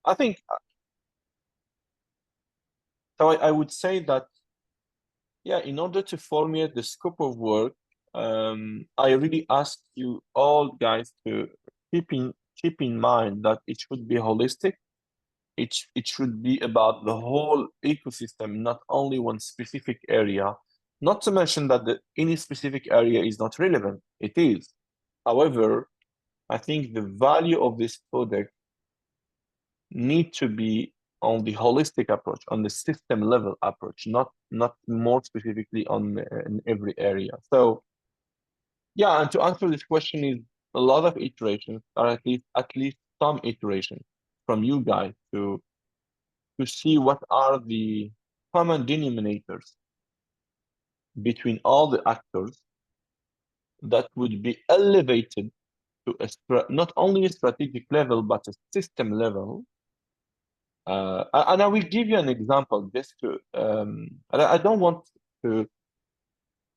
I think so. I would say that, yeah, in order to formulate the scope of work, I really ask you all guys to keep in mind that it should be holistic. It should be about the whole ecosystem, not only one specific area. Not to mention that any specific area is not relevant. It is. However, I think the value of this project need to be on the holistic approach, on the system level approach, not more specifically on in every area. So yeah, and to answer this question is a lot of iterations, or at least some iterations from you guys to see what are the common denominators between all the actors that would be elevated to not only a strategic level but a system level. And I will give you an example just to I don't want to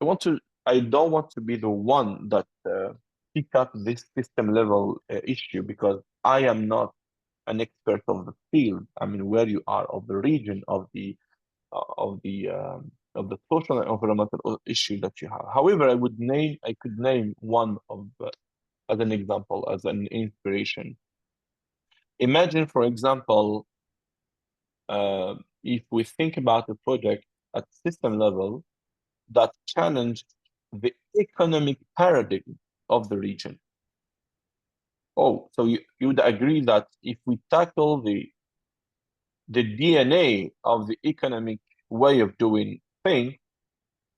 I want to I don't want to be the one that pick up this system level issue because I am not an expert of the field. I mean, where you are of the region of the social and environmental issue that you have. However, I could name one of as an example, as an inspiration. Imagine, for example, uh, if we think about a project at system level that challenged the economic paradigm of the region. Oh, so you would agree that if we tackle the DNA of the economic way of doing things,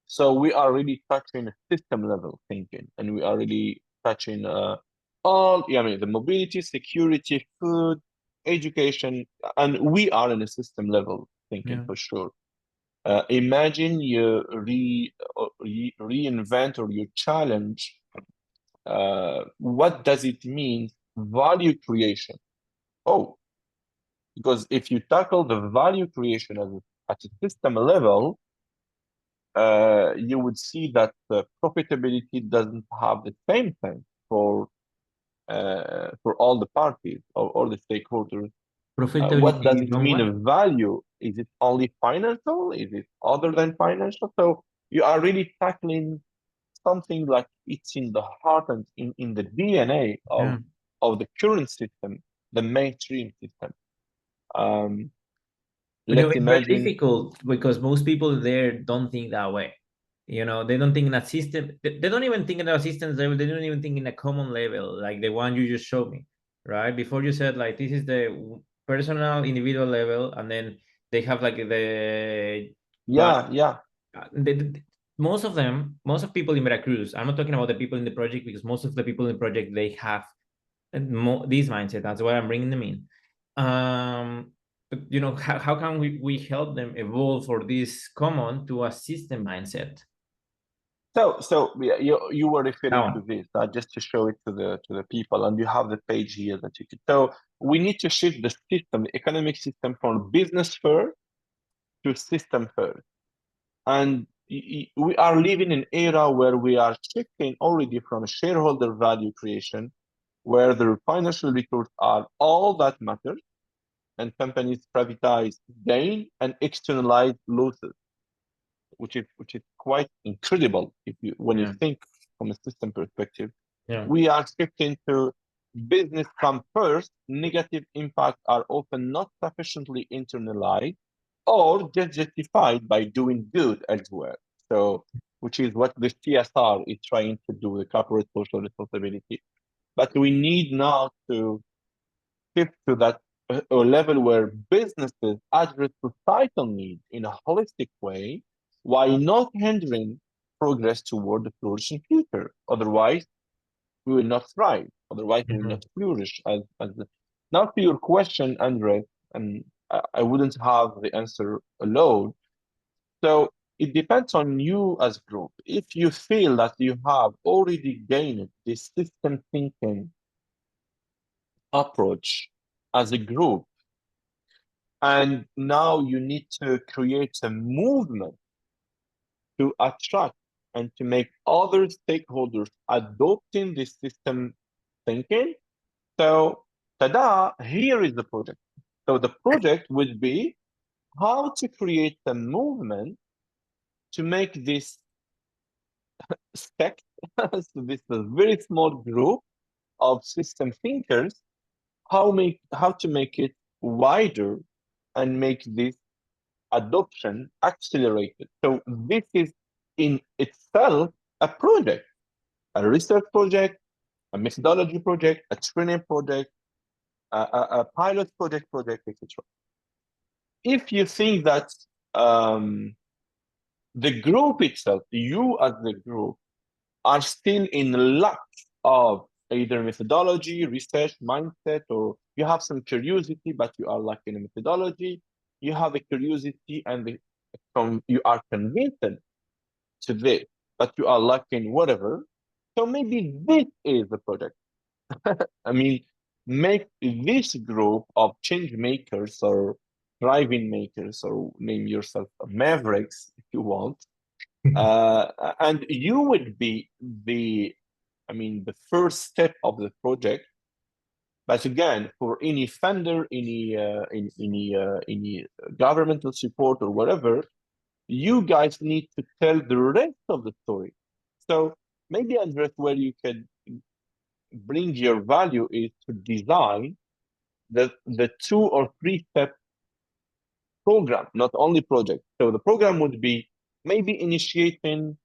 so we are really touching system level thinking, and we are really touching I mean, the mobility, security, food, education, and we are in a system level thinking Yeah. for sure. Imagine you reinvent or you challenge. What does it mean? Value creation. Oh, because if you tackle the value creation at a system level, you would see that profitability doesn't have the same thing for all the parties or all the stakeholders. What does Profitability it from mean what? of value? Is it only financial? Is it other than financial? So you are really tackling something like it's in the heart and in the DNA Yeah. of the current system, the mainstream system. Um, You know, let's it's very imagine, difficult because most people there don't think that way. You know, they don't think in a system. They don't even think in a systems level. They don't even think in a common level, like the one you just showed me, right? Before you said like this is the personal, individual level, and then they have like the but yeah, yeah, most of them, most of people in Veracruz. I'm not talking about the people in the project because most of the people in the project they have this mindset. That's why I'm bringing them in. But you know, how can we help them evolve for this common to a system mindset? so yeah, you were That referring to one. this just to show it to the people, and you have the page here that you could. So we need to shift the system, the economic system, from business first to system first. And we are living in an era where we are shifting already from shareholder value creation, where the financial returns are all that matters, and companies privatize gain and externalize losses, which is quite incredible if you when you Yeah, think from a system perspective. yeah. We are shifting to business come first. Negative impacts are often not sufficiently internalized or just justified by doing good elsewhere. So, which is what the CSR is trying to do, the corporate social responsibility. But we need now to shift to that a level where businesses address societal needs in a holistic way while not hindering progress toward the flourishing future. Otherwise, we will not thrive. Otherwise, we will Mhm. not flourish. Now, to your question, Andre, and I wouldn't have the answer alone. So it depends on you as a group. If you feel that you have already gained this system thinking approach as a group, and now you need to create a movement to attract and to make other stakeholders adopting this system thinking. So, tada, here is the project. So the project would be how to create a movement to make this sect, so this very small group of system thinkers, how to make it wider and make this adoption accelerated. So this is in itself a project, a research project, a methodology project, a training project, a pilot project, etc. If you think that the group itself, you as the group, are still in lack of either methodology, research, mindset, or you have some curiosity, but you are lacking a methodology, you have a curiosity and you are convinced to this, but you are lacking whatever. So maybe this is the project. I mean, make this group of change makers or driving makers, or name yourself mavericks if you want. And you would be the first step of the project. But again, for any funder, any governmental support or whatever, you guys need to tell the rest of the story. So maybe, Andres, where you can bring your value is to design the 2 or 3 step program, not only project. So the program would be maybe initiating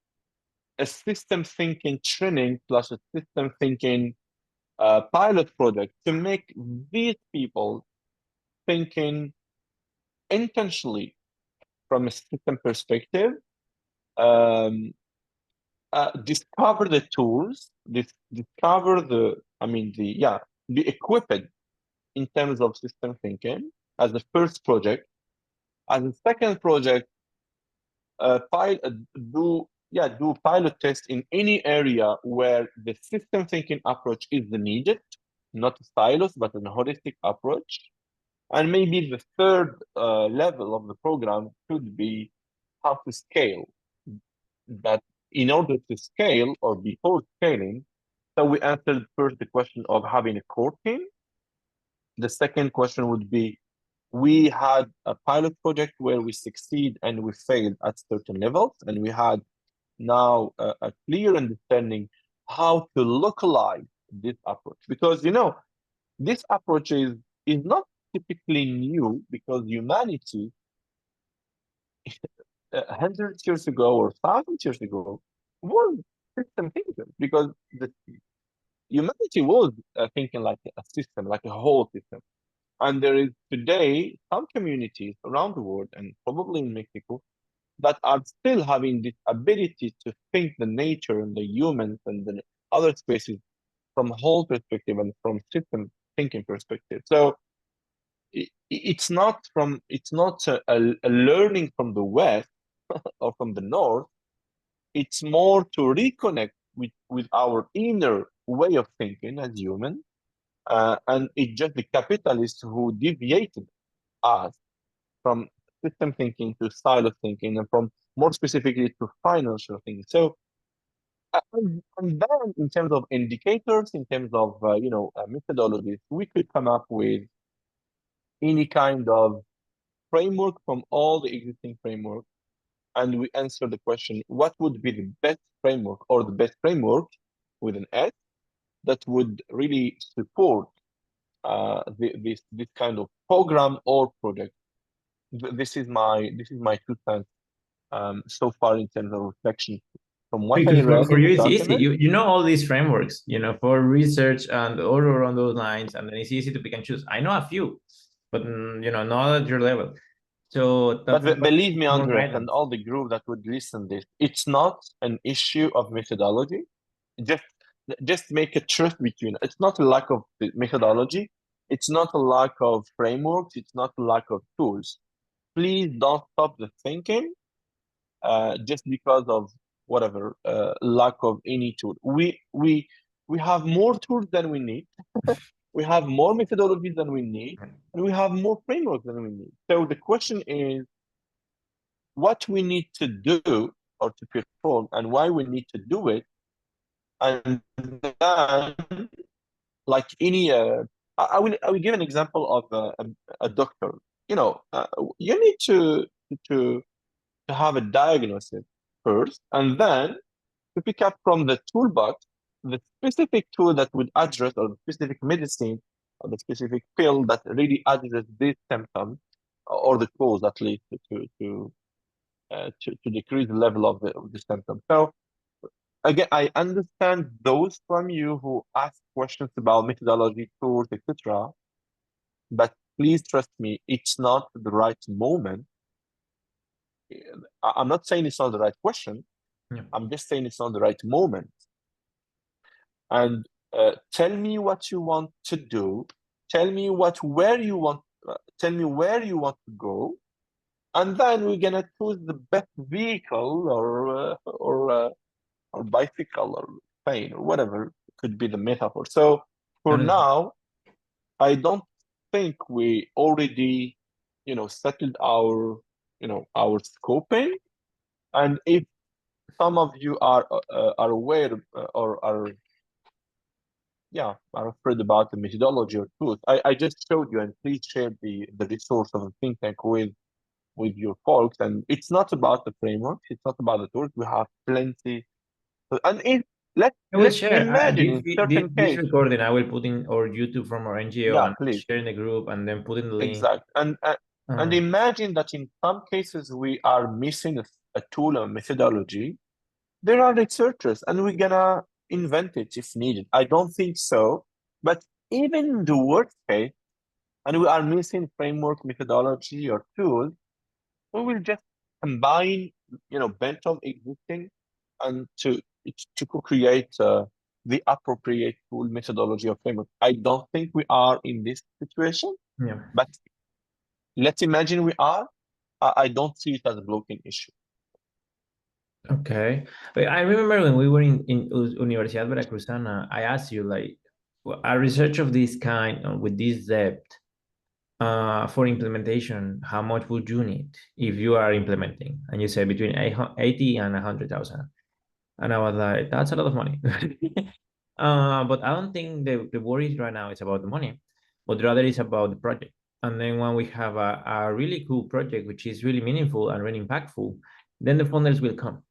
a system thinking training plus a system thinking pilot project to make these people thinking intentionally from a system perspective, discover the tools, discover be equipped in terms of system thinking as the first project. As a second project, do pilot tests in any area where the system thinking approach is needed, not a silos, but an holistic approach. And maybe the third level of the program could be how to scale. That in order to scale or before scaling, so we answered first the question of having a core team. The second question would be, we had a pilot project where we succeed and we failed at certain levels, and we had now a clear understanding how to localize this approach, because this approach is not typically new, because humanity 100 years ago or 1,000 years ago was system thinking, because the humanity was thinking like a system, like a whole system. And there is today some communities around the world, and probably in Mexico, that are still having this ability to think the nature and the humans and the other species from a whole perspective and from system thinking perspective. So it's not a learning from the West or from the North. It's more to reconnect with our inner way of thinking as human. And it's just the capitalists who deviated us from system thinking to silo thinking, and from more specifically to financial thinking. So, and then in terms of indicators, in terms of methodologies, we could come up with any kind of framework from all the existing frameworks, and we answer the question: what would be the best framework, or the best framework with an S, that would really support this kind of program or project? This is my 2 cents so far in terms of reflection from what I Because read for in you the it's easy. document. You know all these frameworks, for research and all around those lines, and then it's easy to pick and choose. I know a few, but not at your level. So But believe me, more Andres, and guidance. all the group that would listen this, it's not an issue of methodology. Just make a trust between. It's not a lack of methodology. It's not a lack of frameworks. It's not a lack of tools. Please don't stop the thinking just because of whatever lack of any tool. We have more tools than we need. We have more methodologies than we need, and we have more frameworks than we need. So the question is, what we need to do or to perform, and why we need to do it. And then, like any I will give an example of a doctor. You know, you need to have a diagnosis first, and then to pick up from the toolbox the specific tool that would address, or the specific medicine or the specific pill that really addresses this symptom or the cause, at least to decrease the level of the symptom. So again, I understand those from you who ask questions about methodology, tools, etc. But please trust me, it's not the right moment. I'm not saying it's not the right question. Yeah. I'm just saying it's not the right moment. And tell me what you want to do. Tell me where you want. Tell me where you want to go, and then we're gonna choose the best vehicle or bicycle or plane or whatever could be the metaphor. So for now, I don't think we already, settled our scoping. And if some of you are aware or are afraid about the methodology or tools, I just showed you, and please share the resource of the think tank with your folks. And it's not about the framework, it's not about the tools. We have plenty. And if I will let's share imagine in certain this case, recording. I will put in or YouTube from our NGO yeah, and please. share in the group, and then put in the link. Exactly. And imagine that in some cases we are missing a tool or methodology. There are researchers, and we're gonna invent it if needed. I don't think so. But even in the worst case, and we are missing framework, methodology, or tools, we will just combine, Benton existing and to co-create the appropriate tool, methodology, or framework. I don't think we are in this situation, Yeah. but let's imagine we are. I don't see it as a blocking issue. Okay. But I remember when we were in Universidad Veracruzana, I asked you, like, a research of this kind with this depth for implementation, how much would you need if you are implementing? And you said between 80 and 100,000. And I was like, that's a lot of money. But I don't think the worry right now is about the money, but rather it's about the project. And then when we have a really cool project, which is really meaningful and really impactful, then the funders will come.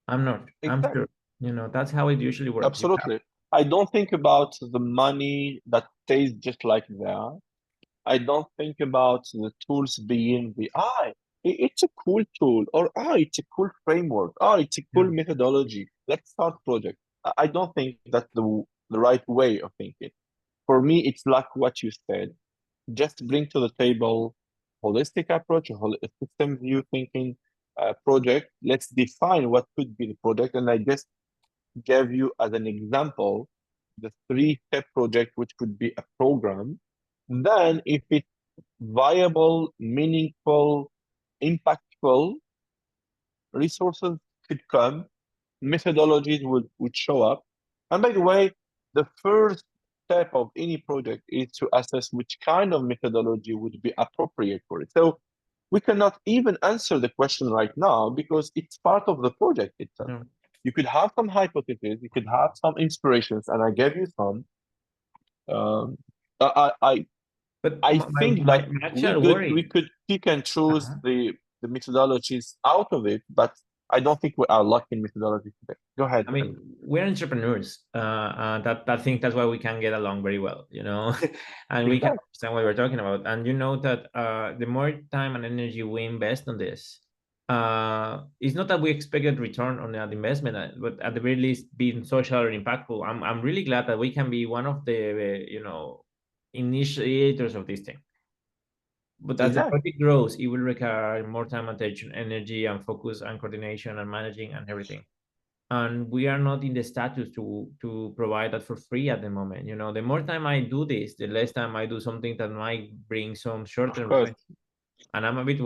I'm Exactly. sure, that's how it usually works. Absolutely. I don't think about the money that stays just like that. I don't think about the tools being it's a cool tool, or it's a cool framework, it's a cool Yeah. methodology. Let's start project. I don't think that's the right way of thinking. For me, it's like what you said. Just bring to the table holistic approach, a system view thinking project. Let's define what could be the project. And I just gave you as an example the 3-step project, which could be a program. Then, if it's viable, meaningful, impactful, resources could come, methodologies would show up. And by the way, the first step of any project is to assess which kind of methodology would be appropriate for it. So we cannot even answer the question right now because it's part of the project itself. Yeah. You could have some hypotheses, you could have some inspirations, and I gave you some. I think that we could pick and choose the methodologies out of it, but I don't think we are lacking methodology today. Go ahead. I mean, we're entrepreneurs. That I think that's why we can get along very well, and we can understand what we're talking about. And you know that the more time and energy we invest on this, it's not that we expected return on that investment, but at the very least, being social or impactful. I'm really glad that we can be one of the initiators of this thing. But as the project grows, it will require more time, attention, energy, and focus, and coordination, and managing, and everything. And we are not in the status to provide that for free at the moment. The more time I do this, the less time I do something that might bring some short-term revenue. And I'm a bit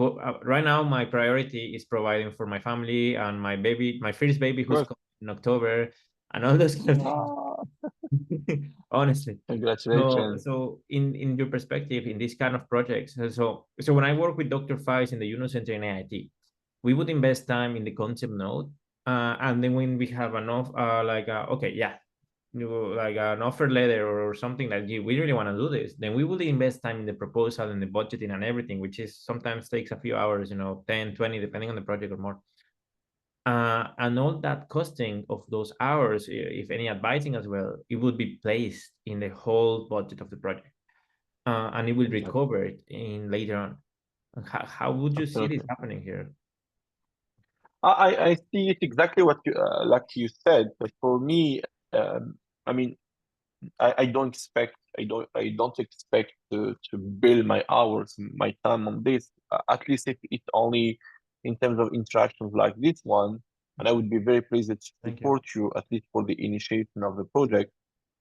right now. My priority is providing for my family and my first baby who's coming in October, and all those kind of things. Honestly, congratulations. So in your perspective, in this kind of projects, so when I work with Dr. Faiz in the UNO Center in AIT, we would invest time in the concept node, and then when we have enough, okay, yeah, like an offer letter or something like we really want to do this, then we will invest time in the proposal and the budgeting and everything, which is sometimes takes a few hours, 10, 20, depending on the project or more. And all that costing of those hours, if any advising as well, it would be placed in the whole budget of the project, and it will recover it in later on. How would you see this Absolutely. happening here? I see it exactly what you like you said, but for me, I mean, I don't expect I don't expect to bill my hours, my time on this. At least if it's only in terms of interactions like this one, and I would be very pleased to Thank you. support you at least for the initiation of the project.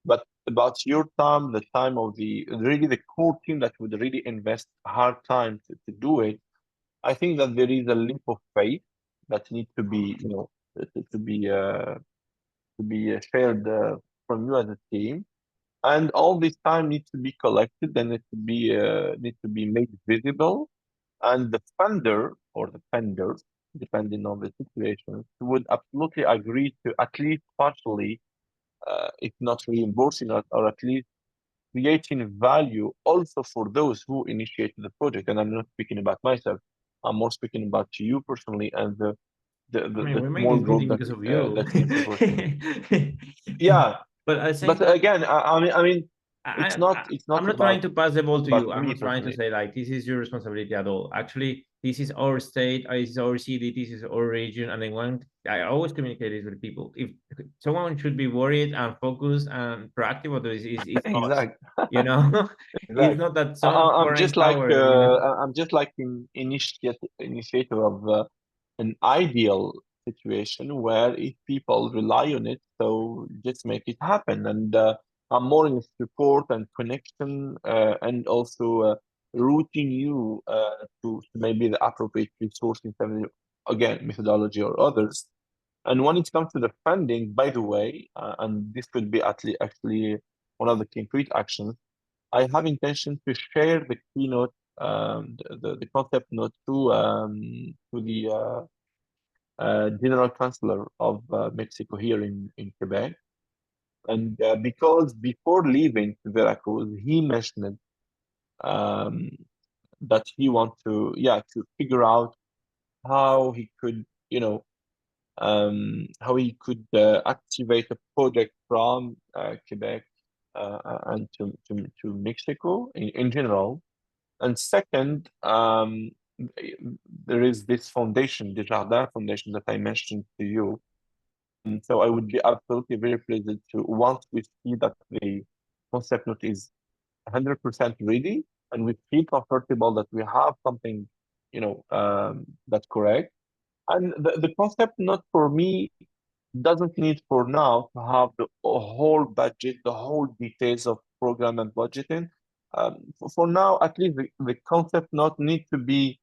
But about your time, the time of the really the core team that would really invest hard time to do it, I think that there is a leap of faith that needs to be, to be shared from you as a team, and all this time needs to be collected and needs to be made visible, and the funder or the funders, depending on the situation, would absolutely agree to at least partially, if not reimbursing or at least creating value also for those who initiated the project. And I'm not speaking about myself. I'm more speaking about you personally and I mean, the we made small this group building because of you. that is supporting. Yeah, But at the same but time, again, I mean, I, I it's I'm not not trying about to pass the ball to you. I'm me not trying to personally. say like this is your responsibility at all. Actually, this is our state, this is our city, this is our region, and then one I always communicate this with people. If someone should be worried and focused and proactive about this, is us. Exactly, It's exactly. not that some I'm foreign just like power, I'm just like an initiator of an ideal situation where if people rely on it, so just make it happen. And I'm more in support and connection, and also routing you to maybe the appropriate resource in terms of, again, methodology or others. And when it comes to the funding, by the way, and this could be actually one of the concrete actions, I have intention to share the keynote, the concept note to the general chancellor of Mexico here in Quebec. And because before leaving Veracruz, he mentioned um, that he wants to figure out how he could, how he could activate a project from Quebec and to Mexico in general. And second, there is this foundation, the Jardin Foundation that I mentioned to you. And so I would be absolutely very pleased to, once we see that the concept note is 100% ready and we feel comfortable that we have something, that's correct. And the concept note for me doesn't need for now to have the whole budget, the whole details of program and budgeting. For now, at least the concept not need to be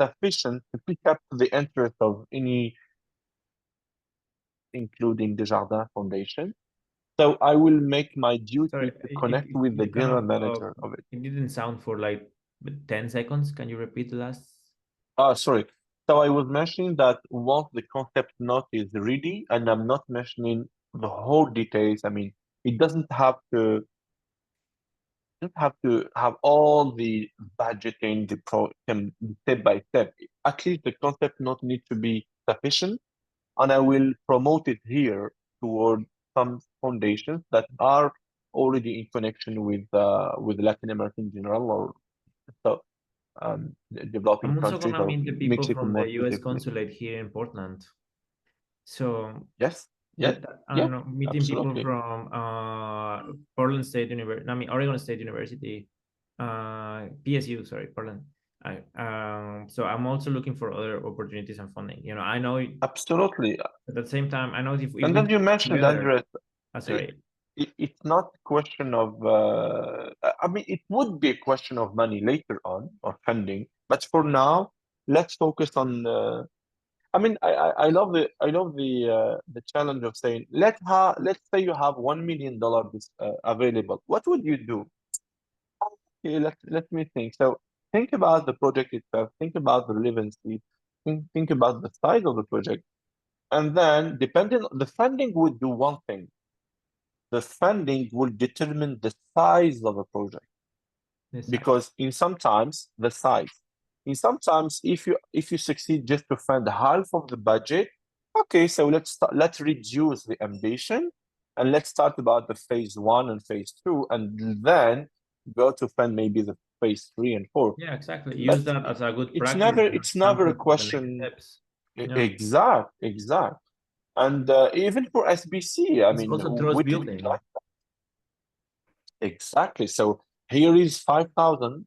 sufficient to pick up the interest of any, including the Jardin Foundation. So I will make my duty sorry, to connect with the you kind general of manager of it. it didn't sound for like 10 seconds. Can you repeat the last? Sorry. So I was mentioning that once the concept note is ready, and I'm not mentioning the whole details. I mean, it doesn't have to don't have to have all the budgeting, the pro step by step. At least the concept note need to be sufficient, and I will promote it here toward some foundations that are already in connection with Latin America in general, or so developing I'm also countries, gonna or meet the people Mexico from more the US specifically. consulate here in Portland. So Yes, yes, I yeah, don't know, meeting people absolutely. from Portland State University, I mean Oregon State University, PSU, sorry, Portland. So I'm also looking for other opportunities and funding. I know at Absolutely. the same time, I know if And we then do you this mentioned, together, Andres, sorry. it's not a question of, I mean, it would be a question of money later on or funding, but for now, let's focus on. I mean, I love the challenge of saying let's say you have $1 million available. What would you do? Okay, let me think. So think about the project itself. Think about the relevancy. Think about the size of the project, and then depending the funding would do one thing. the funding will determine the size of a project. Exactly. Because in sometimes the size, in sometimes if you succeed just to fund half of the budget, okay, so let's reduce the ambition and let's start about the phase 1 and phase 2 and then go to fund maybe the phase 3 and 4. Yeah, exactly. But Use that as a good it's practice. never a For the next question. steps. Yeah. Exact. And even for SBC, I It's mean, also trust we did it building. like that. Exactly. So here is 5,000.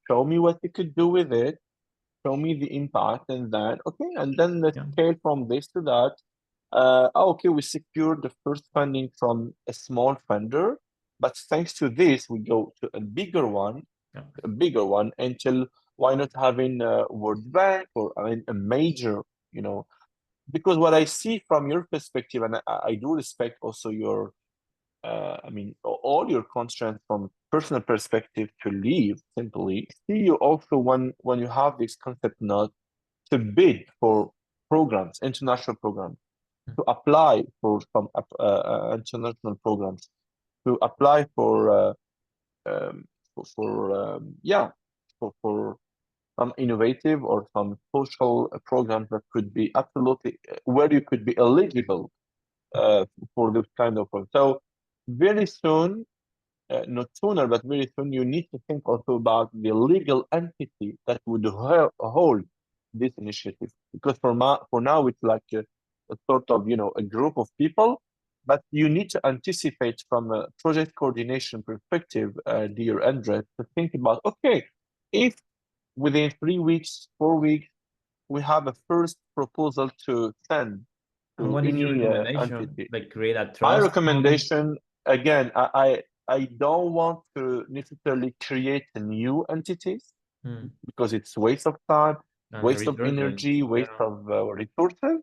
Show me what you could do with it. Show me the impact, and then okay, and then let's scale from this to that. Okay, we secured the first funding from a small funder, but thanks to this, we go to a bigger one, until why not having World Bank or I mean a major, because what I see from your perspective, and I do respect also your, I mean, all your constraints from personal perspective to leave simply. See you also when you have this concept not to bid for programs, international programs, to apply for some international programs, to apply um, for some innovative or some social programs that could be absolutely where you could be eligible for this kind of program. So very soon, not sooner, but very soon, you need to think also about the legal entity that would hold this initiative. Because for now, it's like a sort of, a group of people, but you need to anticipate from a project coordination perspective, dear Andres, to think about, okay, if within 3 weeks, 4 weeks, we have a first proposal to send And to what is your any recommendation? entity. Like create a My trust fund? recommendation, again, I don't want to necessarily create new entities because it's waste of time, And waste of resources. energy, waste Yeah. of resources.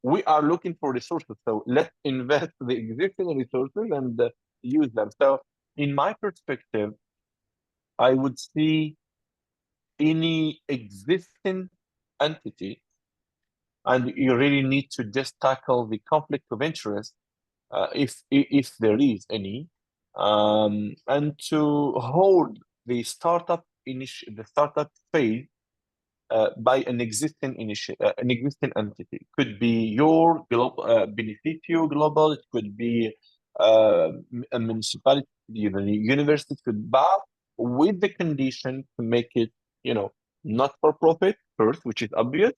We are looking for resources, so let's invest the existing resources and use them. So, in my perspective, I would see any existing entity, and you really need to just tackle the conflict of interest if there is any, and to hold the startup phase by an existing entity. Could be your global Beneficio global. It could be a municipality, even a university. Could buy with the condition to make it, not for profit first, which is obvious,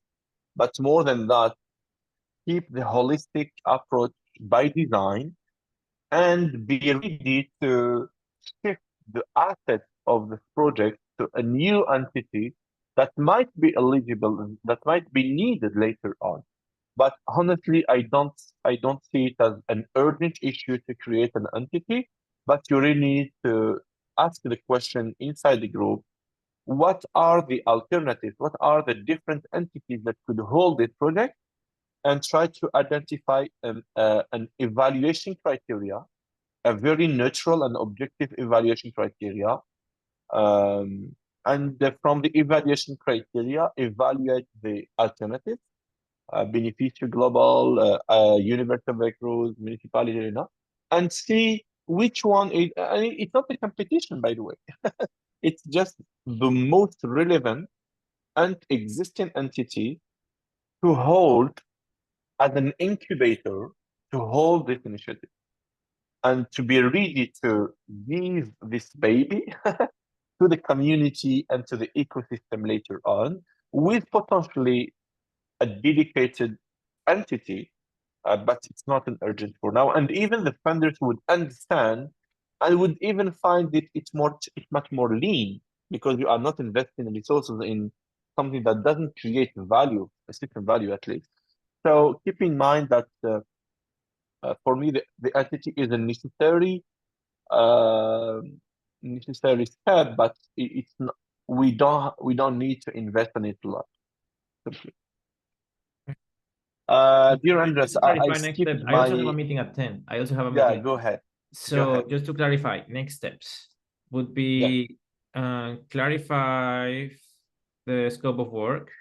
but more than that, keep the holistic approach by design and be ready to shift the assets of the project to a new entity that might be eligible and that might be needed later on. But honestly, I don't see it as an urgent issue to create an entity, but you really need to ask the question inside the group, what are the alternatives? What are the different entities that could hold this project? And try to identify an evaluation criteria, a very neutral and objective evaluation criteria. And from the evaluation criteria, evaluate the alternatives, Beneficio Global, University of Veracruz, Municipality, and see which one is, I mean, it's not a competition, by the way. It's just the most relevant and existing entity to hold as an incubator to hold this initiative and to be ready to give this baby to the community and to the ecosystem later on with potentially a dedicated entity, but it's not an urgent for now. And even the funders would understand and would even find it's much more lean because you are not investing resources in something that doesn't create value, a certain value at least. So keep in mind that for me, the entity is a uh, necessary step, but it's not, we don't need to invest in it a lot. Simply. Dear Andres, Just to I clarify next skipped steps. I also have a my. meeting at 10. I also have a Yeah, meeting. go ahead. Go So ahead. just to clarify, next steps would Yeah. be clarify the scope of work,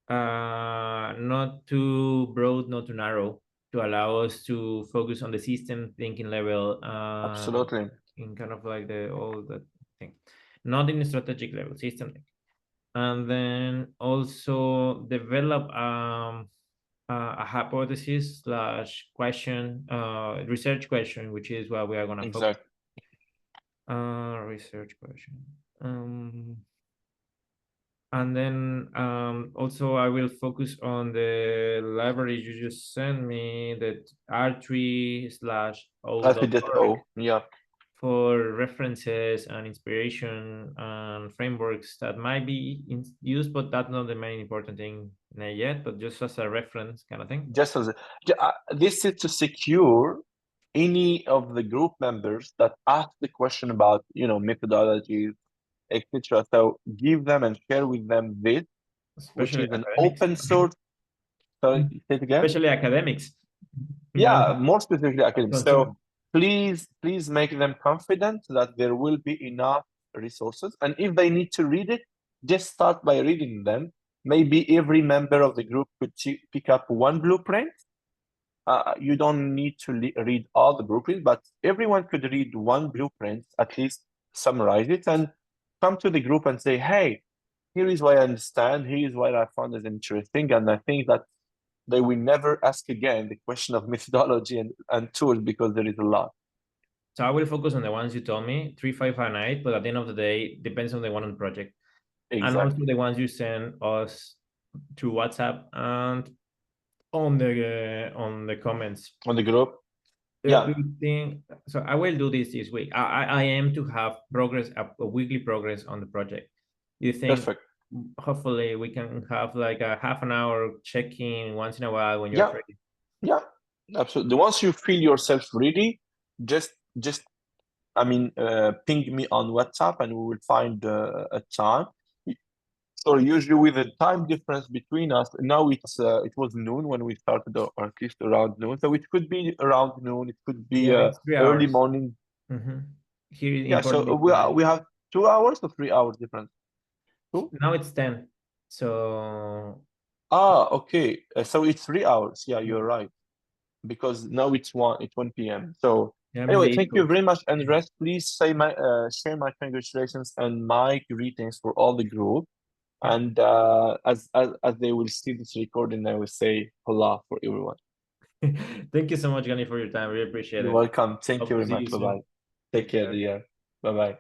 not too broad, not too narrow. to allow us to focus on the system thinking level, Absolutely. in kind of like all that thing, not in strategic level, system thinking. And then also develop a hypothesis slash question, research question, which is what we are gonna focus. Exactly. Research question. And then also I will focus on the library you just sent me, that R3/O.org, Yeah. for references and inspiration and frameworks that might be used, but that's not the main important thing yet, but just as a reference kind of thing. Just as this is to secure any of the group members that ask the question about, methodologies, etc. So give them and share with them this, which Especially is an academics. open source. Sorry, say it again. Especially academics. Yeah, more specifically academics. Concern. So please make them confident that there will be enough resources. And if they need to read it, just start by reading them. Maybe every member of the group could pick up one blueprint. You don't need to read all the blueprints, but everyone could read one blueprint, at least summarize it, and come to the group and say, hey, here is what I understand, here is what I found as interesting. And I think that they will never ask again the question of methodology and tools, because there is a lot. So I will focus on the ones you told me, 3, 5, and 8, but at the end of the day, depends on the one on the project. Exactly. And also the ones you send us through WhatsApp and on the comments. On the group. Yeah. So I will do this week. I aim to have progress, a weekly progress on the project. You think Perfect. hopefully we can have like a half an hour check-in once in a while when you're ready? Yeah, absolutely. Once you feel yourself ready, just ping me on WhatsApp and we will find a time. So usually with the time difference between us, now it was noon when we started, or at least around noon. So it could be around noon, it could be it's 3 early hours. morning. Here in Yeah, so we have 2 hours or 3 hours difference. 2? Now it's 10. So Okay. So it's 3 hours. Yeah, you're right. Because now it's 1 p.m. So anyway, thank you very much. And rest, please share my congratulations and my greetings for all the group. Yeah. And as they will see this recording, I will say hola for everyone. Thank you so much, Ghani, for your time. Really appreciate it. You're welcome. Thank Hope you to very see much. you soon. Bye-bye. Take care, dear. Bye-bye.